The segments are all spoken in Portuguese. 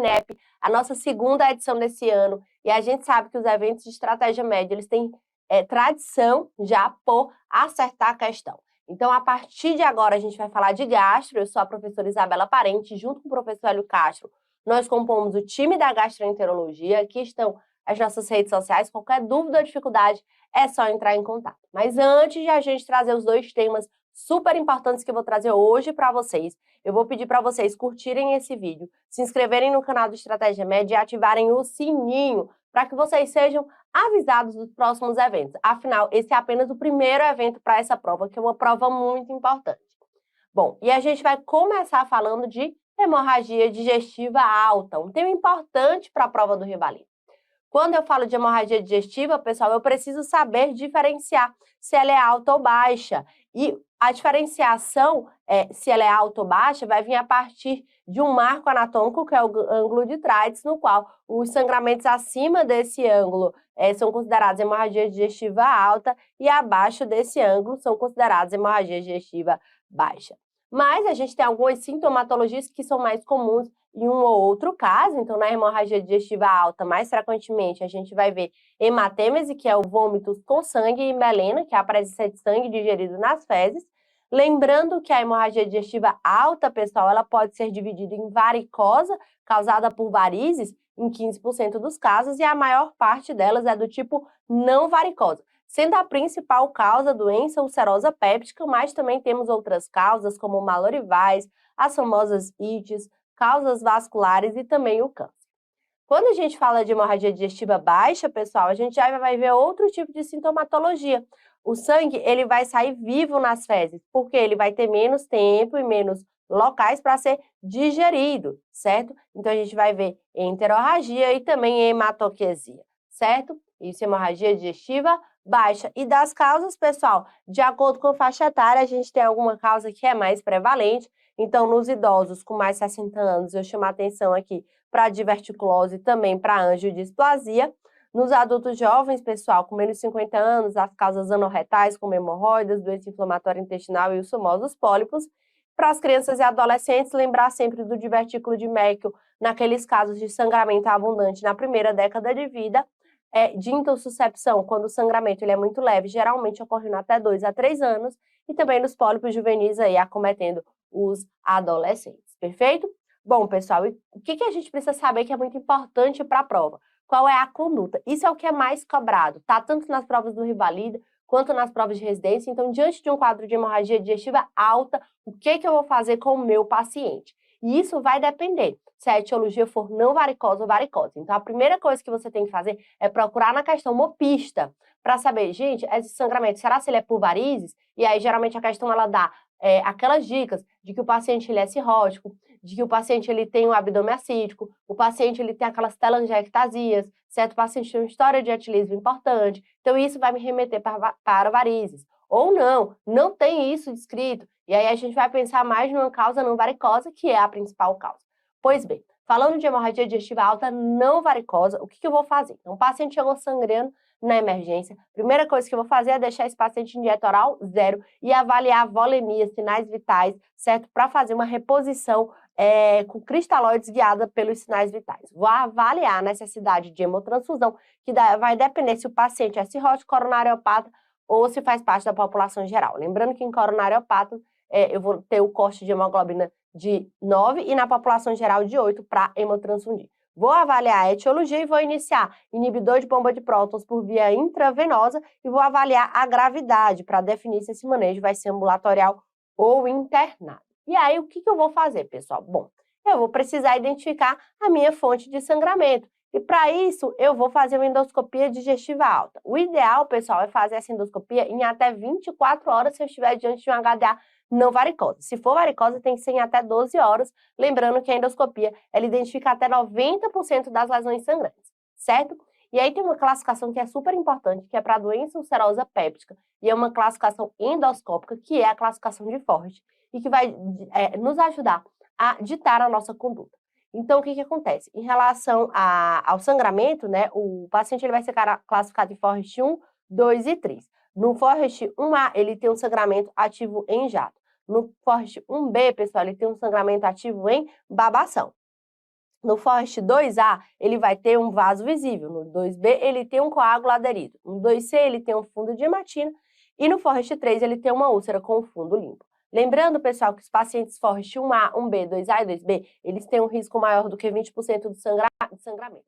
INEP, a nossa segunda edição desse ano, e a gente sabe que os eventos de estratégia média, eles têm tradição já por acertar a questão. Então, a partir de agora, a gente vai falar de gastro. Eu sou a professora Isabela Parente, junto com o professor Hélio Castro, nós compomos o time da gastroenterologia. Aqui estão as nossas redes sociais. Qualquer dúvida ou dificuldade, é só entrar em contato. Mas antes de a gente trazer os dois temas super importantes que eu vou trazer hoje para vocês, eu vou pedir para vocês curtirem esse vídeo, se inscreverem no canal do Estratégia Média e ativarem o sininho para que vocês sejam avisados dos próximos eventos. Afinal, esse é apenas o primeiro evento para essa prova, que é uma prova muito importante. Bom, e a gente vai começar falando de hemorragia digestiva alta, um tema importante para a prova do Rivalino. Quando eu falo de hemorragia digestiva, pessoal, eu preciso saber diferenciar se ela é alta ou baixa. E a diferenciação, se ela é alta ou baixa, vai vir a partir de um marco anatômico, que é o ângulo de Treitz, no qual os sangramentos acima desse ângulo são considerados hemorragia digestiva alta e abaixo desse ângulo são considerados hemorragia digestiva baixa. Mas a gente tem algumas sintomatologias que são mais comuns em um ou outro caso. Então, na hemorragia digestiva alta, mais frequentemente, a gente vai ver hematêmese, que é o vômito com sangue, e melena, que é a presença de sangue digerido nas fezes. Lembrando que a hemorragia digestiva alta, pessoal, ela pode ser dividida em varicosa, causada por varizes, em 15% dos casos, e a maior parte delas é do tipo não varicosa, sendo a principal causa a doença ulcerosa péptica, mas também temos outras causas, como malorivais, as famosas ites, causas vasculares e também o câncer. Quando a gente fala de hemorragia digestiva baixa, pessoal, a gente já vai ver outro tipo de sintomatologia. O sangue, ele vai sair vivo nas fezes, porque ele vai ter menos tempo e menos locais para ser digerido, certo? Então, a gente vai ver enterorragia e também hematoquesia, certo? Isso é hemorragia digestiva baixa. E das causas, pessoal, de acordo com a faixa etária, a gente tem alguma causa que é mais prevalente. Então, nos idosos com mais de 60 anos, eu chamo a atenção aqui para a diverticulose e também para a angiodisplasia. Nos adultos jovens, pessoal, com menos de 50 anos, as causas anorretais, como hemorroidas, doença inflamatória intestinal e os famosos pólipos. Para as crianças e adolescentes, lembrar sempre do divertículo de Meckel, naqueles casos de sangramento abundante na primeira década de vida, de intussuscepção, quando o sangramento ele é muito leve, geralmente ocorrendo até 2 a 3 anos, e também nos pólipos juvenis aí acometendo os adolescentes, perfeito? Bom, pessoal, e o que a gente precisa saber que é muito importante para a prova? Qual é a conduta? Isso é o que é mais cobrado, tá? Tanto nas provas do Rivalida quanto nas provas de residência. Então, diante de um quadro de hemorragia digestiva alta, o que eu vou fazer com o meu paciente? E isso vai depender se a etiologia for não varicosa ou varicose. Então, a primeira coisa que você tem que fazer é procurar na questão uma pista para saber, gente, esse sangramento, será se ele é por varizes? E aí, geralmente, a questão ela dá aquelas dicas de que o paciente ele é cirrótico, de que o paciente ele tem um abdômen acítico, o paciente ele tem aquelas telangiectasias, certo? O paciente tem uma história de etilismo importante. Então, isso vai me remeter para varizes. Ou não tem isso descrito. E aí a gente vai pensar mais numa causa não varicosa, que é a principal causa. Pois bem, falando de hemorragia digestiva alta não varicosa, o que eu vou fazer? Então, o paciente chegou sangrando na emergência. Primeira coisa que eu vou fazer é deixar esse paciente em dieta oral 0 e avaliar a volemia, sinais vitais, certo? Para fazer uma reposição com cristalóides guiada pelos sinais vitais. Vou avaliar a necessidade de hemotransfusão, que vai depender se o paciente é cirrótico coronariopata ou se faz parte da população geral. Lembrando que em coronariopata eu vou ter o corte de hemoglobina de 9 e na população geral de 8 para hemotransfundir. Vou avaliar a etiologia e vou iniciar inibidor de bomba de prótons por via intravenosa e vou avaliar a gravidade para definir se esse manejo vai ser ambulatorial ou internado. E aí, o que eu vou fazer, pessoal? Bom, eu vou precisar identificar a minha fonte de sangramento. E para isso, eu vou fazer uma endoscopia digestiva alta. O ideal, pessoal, é fazer essa endoscopia em até 24 horas se eu estiver diante de um HDA não varicosa. Se for varicosa, tem que ser em até 12 horas. Lembrando que a endoscopia, ela identifica até 90% das lesões sangrantes, certo? E aí tem uma classificação que é super importante, que é para a doença ulcerosa péptica. E é uma classificação endoscópica, que é a classificação de Forrest, e que vai nos ajudar a ditar a nossa conduta. Então, o que acontece? Em relação ao sangramento, né, o paciente ele vai ser classificado em Forrest 1, 2 e 3. No Forrest 1A, ele tem um sangramento ativo em jato. No Forrest 1B, pessoal, ele tem um sangramento ativo em babação. No Forest 2A, ele vai ter um vaso visível. No 2B, ele tem um coágulo aderido. No 2C, ele tem um fundo de hematina. E no Forest 3, ele tem uma úlcera com fundo limpo. Lembrando, pessoal, que os pacientes Forest 1A, 1B, 2A e 2B, eles têm um risco maior do que 20% de sangramento.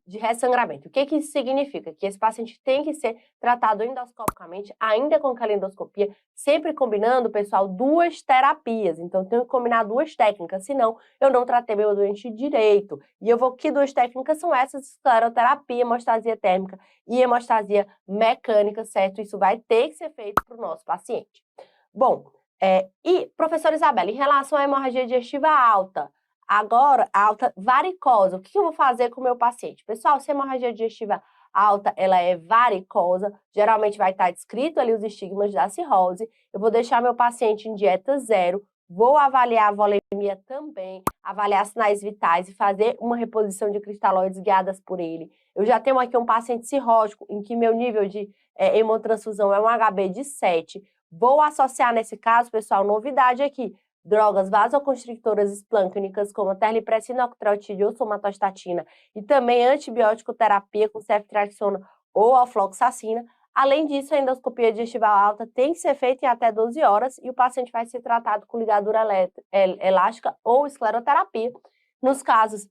De ressangramento. O que isso significa? Que esse paciente tem que ser tratado endoscopicamente, ainda com calendoscopia, sempre combinando, pessoal, 2 terapias. Então, tenho que combinar 2 técnicas, senão eu não tratei meu doente direito. E eu vou, que 2 técnicas são essas? Escleroterapia, hemostasia térmica e hemostasia mecânica, certo? Isso vai ter que ser feito para o nosso paciente. Bom, e, professora Isabela, em relação à hemorragia digestiva alta, agora, alta varicosa, o que eu vou fazer com o meu paciente? Pessoal, se a hemorragia digestiva alta, ela é varicosa, geralmente vai estar descrito ali os estigmas da cirrose, eu vou deixar meu paciente em dieta zero, vou avaliar a volemia também, avaliar sinais vitais e fazer uma reposição de cristalóides guiadas por ele. Eu já tenho aqui um paciente cirrótico, em que meu nível de hemotransfusão é um HB de 7, vou associar nesse caso, pessoal, novidade aqui, drogas vasoconstrictoras esplâncnicas, como a terlipressina, octreotide ou somatostatina, e também antibiótico terapia com ceftriaxona ou ofloxacina. Além disso, a endoscopia digestiva alta tem que ser feita em até 12 horas e o paciente vai ser tratado com ligadura elástica ou escleroterapia. Nos casos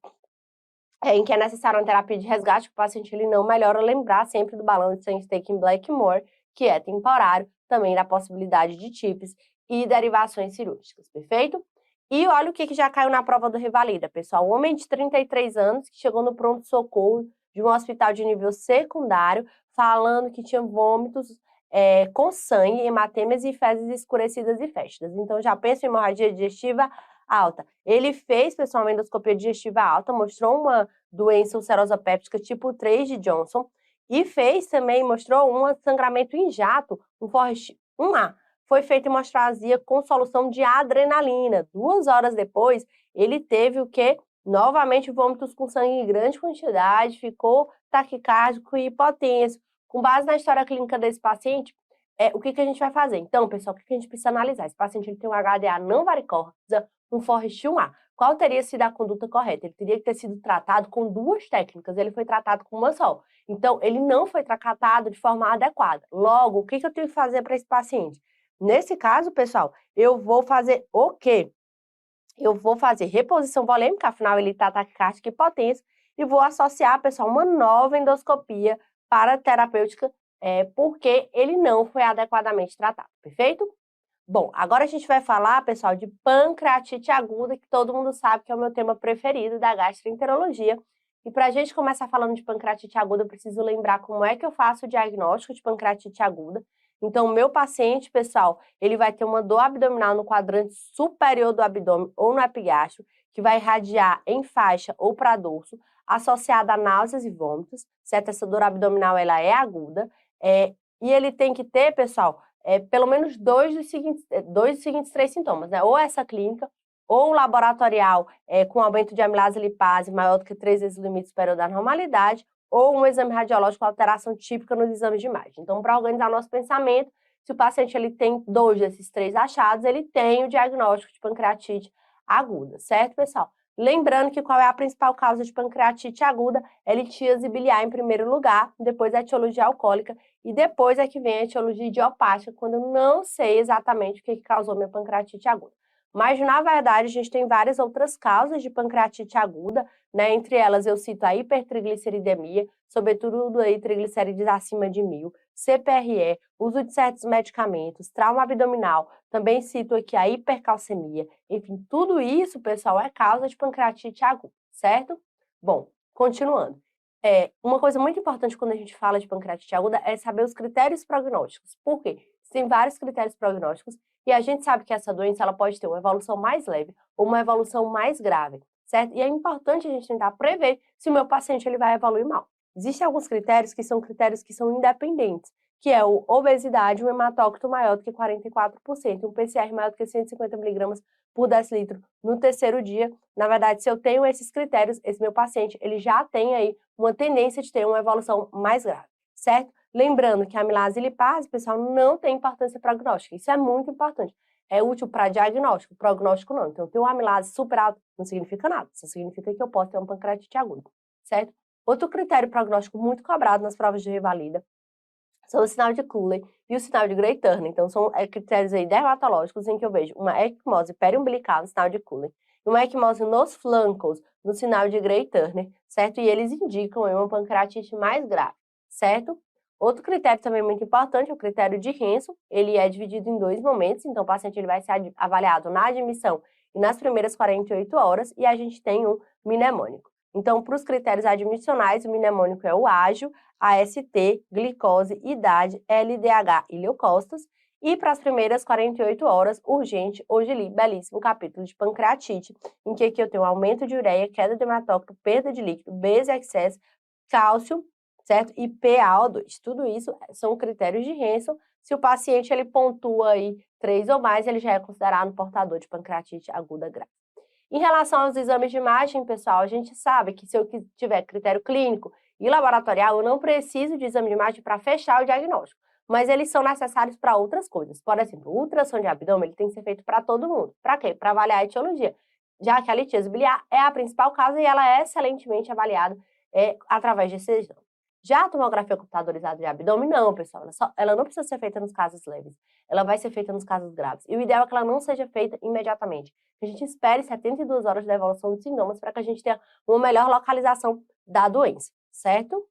em que é necessária uma terapia de resgate, o paciente ele não melhora, lembrar sempre do balão de Sandstake Blackmore, que é temporário, também da possibilidade de TIPS e derivações cirúrgicas, perfeito? E olha o que já caiu na prova do Revalida, pessoal. Um homem de 33 anos que chegou no pronto-socorro de um hospital de nível secundário, falando que tinha vômitos com sangue, hematêmias e fezes escurecidas e fétidas. Então, já pensa em hemorragia digestiva alta. Ele fez, pessoal, uma endoscopia digestiva alta, mostrou uma doença ulcerosa péptica tipo 3 de Johnson e fez também, mostrou um sangramento em jato, um Forest 1A. Foi feita hemostasia com solução de adrenalina. 2 horas depois, ele teve o quê? Novamente vômitos com sangue em grande quantidade, ficou taquicárdico e hipotenso. Com base na história clínica desse paciente, o que a gente vai fazer? Então, pessoal, o que a gente precisa analisar? Esse paciente ele tem um HDA não varicosa, um Forest 1A. Qual teria sido a conduta correta? Ele teria que ter sido tratado com 2 técnicas, ele foi tratado com uma só. Então, ele não foi tratado de forma adequada. Logo, o que eu tenho que fazer para esse paciente? Nesse caso, pessoal, eu vou fazer o quê? Eu vou fazer reposição volêmica, afinal ele está taquicárdico e hipotenso, e vou associar, pessoal, uma nova endoscopia para terapêutica, porque ele não foi adequadamente tratado, perfeito? Bom, agora a gente vai falar, pessoal, de pancreatite aguda, que todo mundo sabe que é o meu tema preferido da gastroenterologia. E para a gente começar falando de pancreatite aguda, eu preciso lembrar como é que eu faço o diagnóstico de pancreatite aguda. Então, o meu paciente, pessoal, ele vai ter uma dor abdominal no quadrante superior do abdômen ou no epigastro, que vai irradiar em faixa ou para dorso, associada a náuseas e vômitos, certo? Essa dor abdominal, ela é aguda. E ele tem que ter, pessoal, pelo menos dois dos seguintes 3 sintomas, né? Ou essa clínica, ou um laboratorial com aumento de amilase lipase maior do que 3 vezes o limite superior da normalidade, ou um exame radiológico com alteração típica nos exames de imagem. Então, para organizar nosso pensamento, se o paciente ele tem 2 desses 3 achados, ele tem o diagnóstico de pancreatite aguda, certo, pessoal? Lembrando que qual é a principal causa de pancreatite aguda? É litíase biliar em primeiro lugar, depois a etiologia alcoólica e depois é que vem a etiologia idiopática, quando eu não sei exatamente o que causou minha pancreatite aguda. Mas, na verdade, a gente tem várias outras causas de pancreatite aguda, né? Entre elas, eu cito a hipertrigliceridemia, sobretudo aí triglicérides acima de 1000, CPRE, uso de certos medicamentos, trauma abdominal, também cito aqui a hipercalcemia. Enfim, tudo isso, pessoal, é causa de pancreatite aguda, certo? Bom, continuando. Uma coisa muito importante quando a gente fala de pancreatite aguda é saber os critérios prognósticos. Por quê? Tem vários critérios prognósticos e a gente sabe que essa doença ela pode ter uma evolução mais leve ou uma evolução mais grave, certo? E é importante a gente tentar prever se o meu paciente ele vai evoluir mal. Existem alguns critérios que são independentes, que é o obesidade, um hematócrito maior do que 44%, um PCR maior do que 150 mg por decilitro no terceiro dia. Na verdade, se eu tenho esses critérios, esse meu paciente ele já tem aí uma tendência de ter uma evolução mais grave, certo? Lembrando que a amilase lipase, pessoal, não tem importância prognóstica. Isso é muito importante. é útil para diagnóstico, prognóstico não. Então, ter uma amilase super alta não significa nada, só significa que eu posso ter uma pancreatite aguda, certo? Outro critério prognóstico muito cobrado nas provas de revalida são o sinal de Cooley e o sinal de Gray-Turner. Então, são critérios aí dermatológicos em que eu vejo uma equimose periumbilical no sinal de Cooley e uma equimose nos flancos no sinal de Gray-Turner, certo? E eles indicam aí uma pancreatite mais grave, certo? Outro critério também muito importante é o critério de Hansen. Ele é dividido em 2 momentos, então o paciente ele vai ser avaliado na admissão e nas primeiras 48 horas, e a gente tem um mnemônico. Então, para os critérios admissionais, o mnemônico é o ágio, AST, glicose, idade, LDH e leucócitos. E para as primeiras 48 horas, urgente, hoje li, belíssimo capítulo de pancreatite, em que aqui eu tenho aumento de ureia, queda de hematócrito, perda de líquido, base excesso, cálcio, certo? E PaO2. Tudo isso são critérios de Hansen. Se o paciente ele pontua aí 3 ou mais, ele já é considerado um portador de pancreatite aguda grave. Em relação aos exames de imagem, pessoal, a gente sabe que se eu tiver critério clínico e laboratorial, eu não preciso de exame de imagem para fechar o diagnóstico, mas eles são necessários para outras coisas. Por exemplo, o ultrassom de abdômen ele tem que ser feito para todo mundo. Para quê? Para avaliar a etiologia, já que a litíase biliar é a principal causa e ela é excelentemente avaliada através desse exame. Já a tomografia computadorizada de abdômen, não, pessoal, ela não precisa ser feita nos casos leves, ela vai ser feita nos casos graves. E o ideal é que ela não seja feita imediatamente, que a gente espere 72 horas da evolução dos sintomas para que a gente tenha uma melhor localização da doença, certo?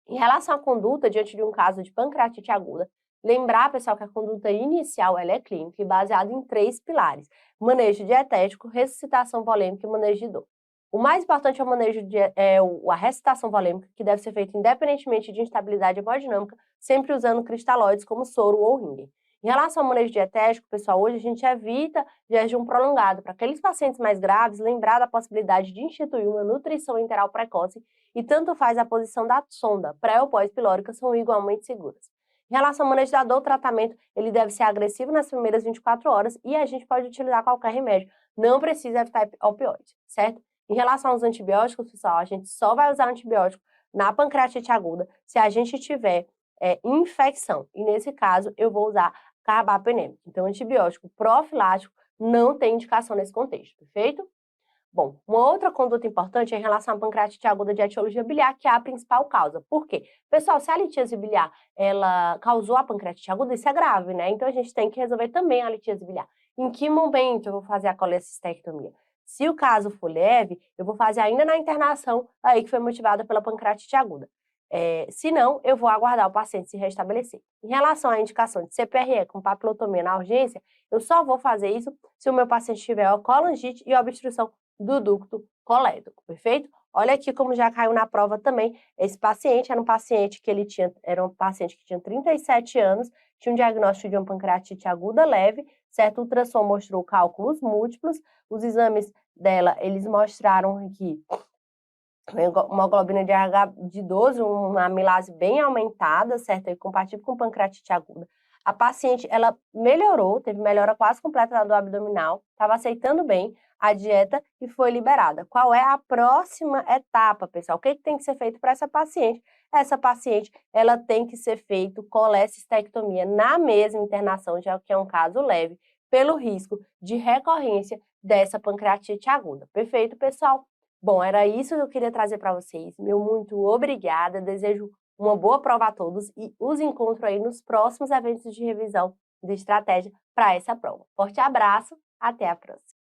Em relação à conduta diante de um caso de pancreatite aguda, lembrar, pessoal, que a conduta inicial ela é clínica e baseada em 3 pilares: manejo dietético, ressuscitação volêmica e manejo de dor. O mais importante é o manejo a ressuscitação volêmica, que deve ser feita independentemente de instabilidade hemodinâmica, sempre usando cristalóides como soro ou ringue. Em relação ao manejo dietético, pessoal, hoje a gente evita jejum prolongado. Para aqueles pacientes mais graves, lembrar da possibilidade de instituir uma nutrição enteral precoce e tanto faz a posição da sonda, pré ou pós-pilórica, são igualmente seguras. Em relação ao manejo da dor, o tratamento ele deve ser agressivo nas primeiras 24 horas e a gente pode utilizar qualquer remédio. Não precisa evitar opioide, certo? Em relação aos antibióticos, pessoal, a gente só vai usar antibiótico na pancreatite aguda se a gente tiver infecção. E nesse caso, eu vou usar carbapenêmico. Então, antibiótico profilático não tem indicação nesse contexto, perfeito? Bom, uma outra conduta importante é em relação à pancreatite aguda de etiologia biliar, que é a principal causa. Por quê? Pessoal, se a litíase biliar ela causou a pancreatite aguda, isso é grave, né? Então, a gente tem que resolver também a litíase biliar. Em que momento eu vou fazer a colecistectomia? Se o caso for leve, eu vou fazer ainda na internação aí que foi motivada pela pancreatite aguda. Se não, eu vou aguardar o paciente se restabelecer. Em relação à indicação de CPRE com papilotomia na urgência, eu só vou fazer isso se o meu paciente tiver colangite e obstrução do ducto colédoco, perfeito? Olha aqui como já caiu na prova também. Esse paciente era um paciente que tinha 37 anos, tinha um diagnóstico de uma pancreatite aguda leve, certo? O ultrassom mostrou cálculos múltiplos, os exames dela, eles mostraram aqui uma hemoglobina de RH de 12, uma amilase bem aumentada, certo? E compatível com pancreatite aguda. A paciente, ela melhorou, teve melhora quase completa da dor abdominal, estava aceitando bem a dieta e foi liberada. Qual é a próxima etapa, pessoal? O que tem que ser feito para essa paciente? Essa paciente, ela tem que ser feito colecistectomia na mesma internação, já que é um caso leve, pelo risco de recorrência dessa pancreatite aguda. Perfeito, pessoal? Bom, era isso que eu queria trazer para vocês. Meu muito obrigada, desejo uma boa prova a todos e os encontro aí nos próximos eventos de revisão de estratégia para essa prova. Forte abraço, até a próxima!